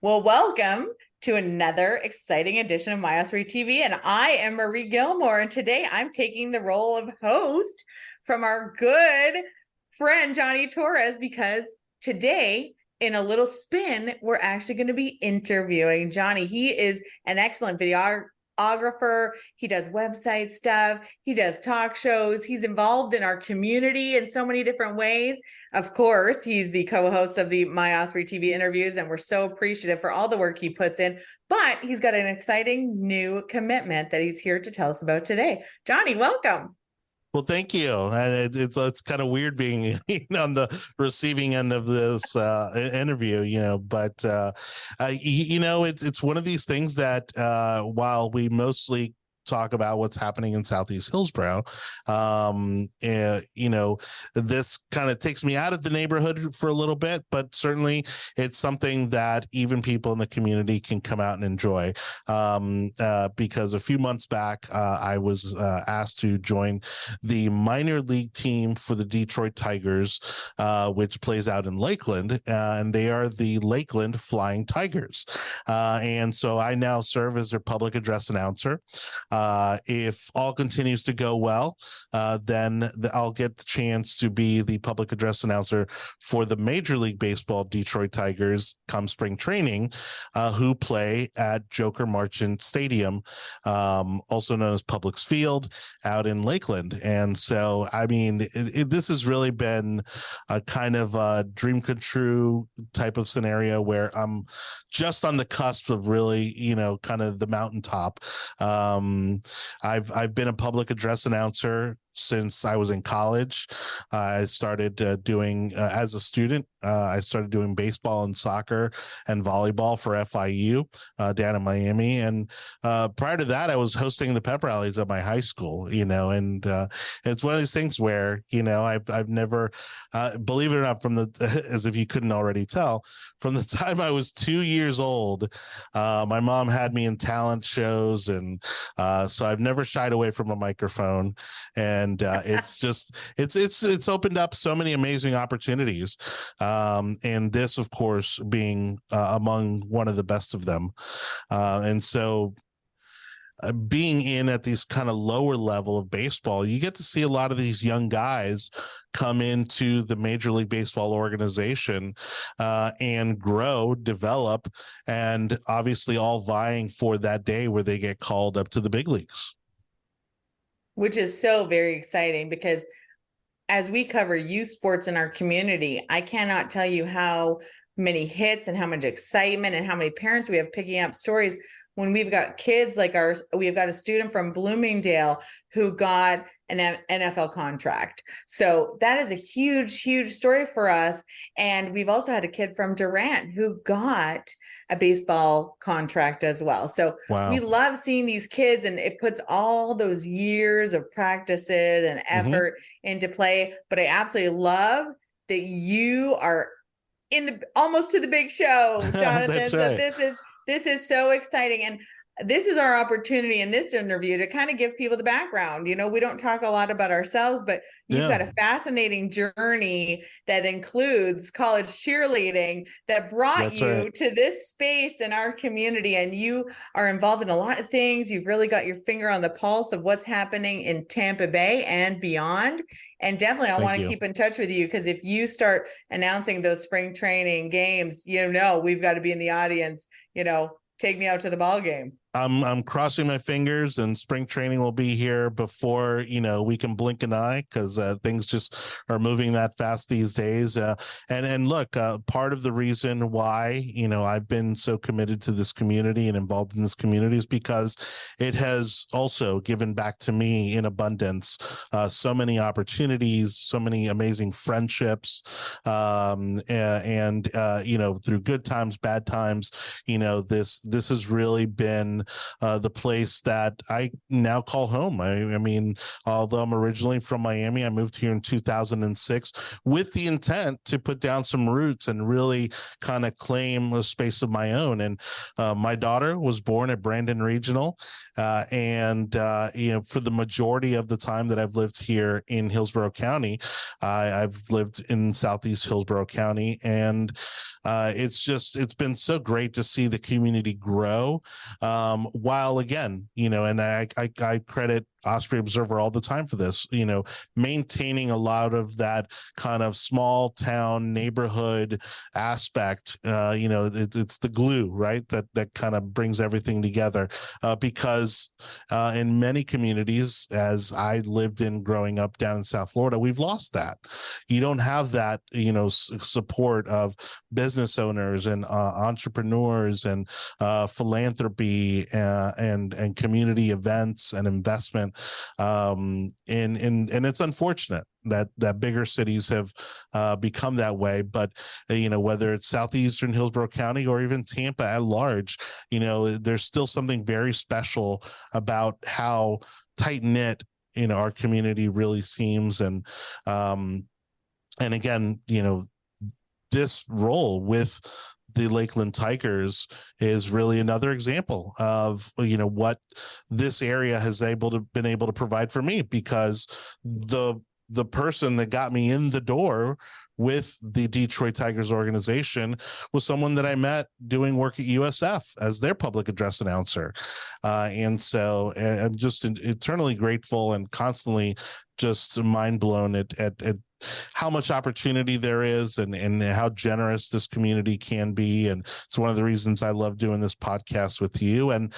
Well, welcome to another exciting edition of My Osprey TV. And I am Marie Gilmore. And today I'm taking the role of host from our good friend, Jonny Torres, because today, in a little spin, we're actually going to be interviewing Jonny. He is an excellent videographer. He does website stuff. He does talk shows. He's involved in our community in so many different ways. Of course, he's the co-host of the My Osprey TV interviews, and we're so appreciative for all the work he puts in. But he's got an exciting new commitment that he's here to tell us about today. Jonny, welcome. Well, thank you. And it's kind of weird being on the receiving end of this interview, but it's one of these things that while we mostly talk about what's happening in Southeast Hillsborough, this kind of takes me out of the neighborhood for a little bit, but certainly it's something that even people in the community can come out and enjoy, because a few months back I was asked to join the minor league team for the Detroit Tigers, which plays out in Lakeland, and they are the Lakeland Flying Tigers, and so I now serve as their public address announcer. If all continues to go well, then I'll get the chance to be the public address announcer for the Major League Baseball Detroit Tigers come spring training, who play at Joker Marchant Stadium, also known as Publix Field, out in Lakeland. And so, I mean, this has really been a kind of a dream come true type of scenario where I'm just on the cusp of really, kind of the mountaintop. I've been a public address announcer since I was in college. I started doing as a student. I started doing baseball and soccer and volleyball for FIU down in Miami. And prior to that, I was hosting the pep rallies at my high school. And it's one of these things where I've never, believe it or not, as if you couldn't already tell, from the time I was 2 years old, my mom had me in talent shows, and so I've never shied away from a microphone. And it's just it's opened up so many amazing opportunities, and this, of course, being among one of the best of them. And so being in at these kind of lower level of baseball, you get to see a lot of these young guys come into the Major League Baseball organization and grow, develop, and obviously all vying for that day where they get called up to the big leagues. Which is so very exciting, because as we cover youth sports in our community, I cannot tell you how many hits and how much excitement and how many parents we have picking up stories when we've got kids like we've got a student from Bloomingdale who got an NFL contract. So that is a huge, huge story for us. And we've also had a kid from Durant who got a baseball contract as well. So wow. We love seeing these kids, and it puts all those years of practices and effort into play. But I absolutely love that you are almost to the big show, Jonathan. That's so right. This is so exciting. And this is our opportunity in this interview to kind of give people the background. We don't talk a lot about ourselves, but you've got a fascinating journey that includes college cheerleading that brought you to this space in our community. And you are involved in a lot of things. You've really got your finger on the pulse of what's happening in Tampa Bay and beyond. And definitely, I want to keep in touch with you, because if you start announcing those spring training games, we've got to be in the audience. Take me out to the ball game. I'm crossing my fingers, and spring training will be here before we can blink an eye, because things just are moving that fast these days. And look, part of the reason why I've been so committed to this community and involved in this community is because it has also given back to me in abundance so many opportunities, so many amazing friendships, and through good times, bad times, this has really been the place that I now call home. I mean, although I'm originally from Miami, I moved here in 2006 with the intent to put down some roots and really kind of claim a space of my own. And my daughter was born at Brandon Regional, For the majority of the time that I've lived here in Hillsborough County, I've lived in Southeast Hillsborough County, and it's been so great to see the community grow. While again, and I credit Osprey Observer all the time for this, maintaining a lot of that kind of small town neighborhood aspect. It's the glue, right? That kind of brings everything together. Because in many communities, as I lived in growing up down in South Florida, we've lost that. You don't have that, support of business owners and entrepreneurs and philanthropy and community events and investment. And it's unfortunate that bigger cities have become that way. But, whether it's Southeastern Hillsborough County or even Tampa at large, there's still something very special about how tight knit, our community really seems. And again, this role with the Lakeland Tigers is really another example of what this area has been able to provide for me, because the person that got me in the door with the Detroit Tigers organization was someone that I met doing work at USF as their public address announcer. And so I'm just eternally grateful and constantly just mind blown at how much opportunity there is and how generous this community can be. And it's one of the reasons I love doing this podcast with you. And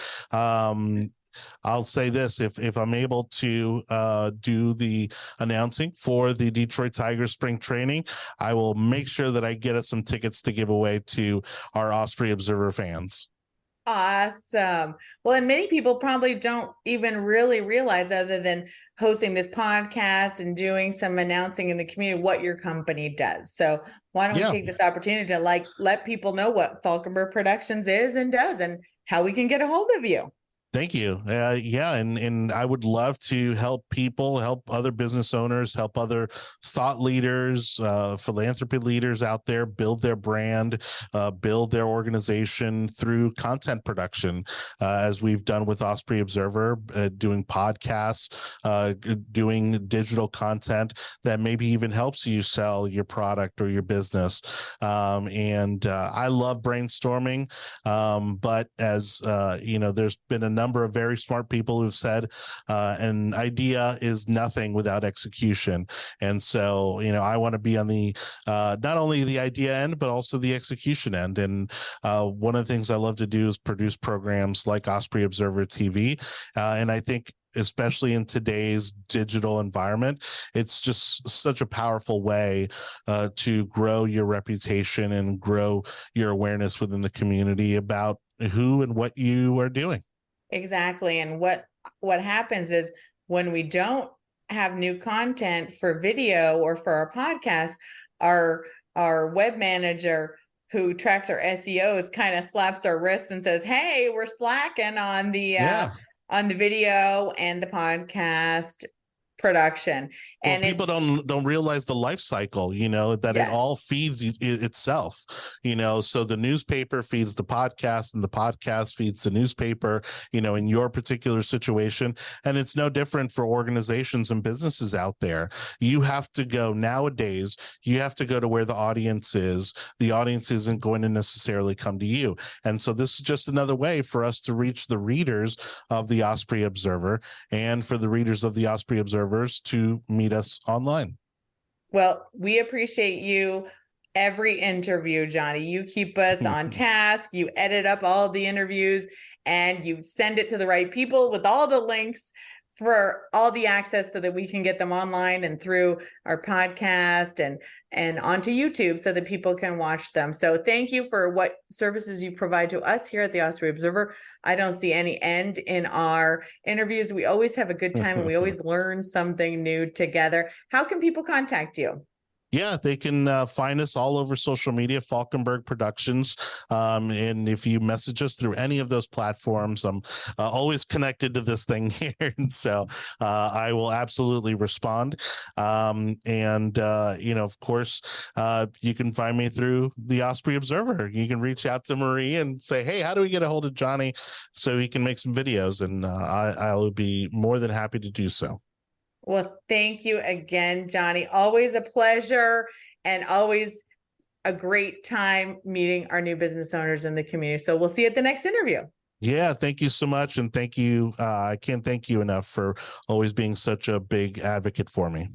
I'll say this, if I'm able to do the announcing for the Detroit Tigers spring training, I will make sure that I get us some tickets to give away to our Osprey Observer fans. Awesome. Well, and many people probably don't even really realize, other than hosting this podcast and doing some announcing in the community, what your company does. So why don't we take this opportunity to let people know what Falkenberg Productions is and does, and how we can get a hold of you. Thank you. And I would love to help people, help other business owners, help other thought leaders, philanthropy leaders out there build their brand, build their organization through content production, as we've done with Osprey Observer, doing podcasts, doing digital content that maybe even helps you sell your product or your business. I love brainstorming, but as there's been a number of very smart people who've said an idea is nothing without execution. And so, I want to be on the not only the idea end, but also the execution end. And one of the things I love to do is produce programs like Osprey Observer TV. And I think, especially in today's digital environment, it's just such a powerful way to grow your reputation and grow your awareness within the community about who and what you are doing. Exactly. And what happens is, when we don't have new content for video or for our podcast, our web manager who tracks our SEOs kind of slaps our wrists and says, "Hey, we're slacking on the video and the podcast production." And people don't realize the life cycle, that it all feeds itself, so the newspaper feeds the podcast and the podcast feeds the newspaper, in your particular situation. And it's no different for organizations and businesses out there. Nowadays, you have to go to where the audience is. The audience isn't going to necessarily come to you. And so this is just another way for us to reach the readers of the Osprey Observer, and for the readers of the Osprey Observers to meet us online. Well, we appreciate you every interview, Jonny. You keep us on task. You edit up all the interviews and you send it to the right people with all the links for all the access, so that we can get them online and through our podcast and onto YouTube, so that people can watch them. So thank you for what services you provide to us here at the Osprey Observer. I don't see any end in our interviews. We always have a good time and we always learn something new together. How can people contact you? Yeah, they can find us all over social media, Falkenberg Productions. And if you message us through any of those platforms, I'm always connected to this thing here. And so I will absolutely respond. Of course, you can find me through the Osprey Observer. You can reach out to Marie and say, hey, how do we get a hold of Jonny so he can make some videos? And I'll be more than happy to do so. Well, thank you again, Jonny. Always a pleasure and always a great time meeting our new business owners in the community. So we'll see you at the next interview. Yeah, thank you so much. And thank you. I can't thank you enough for always being such a big advocate for me.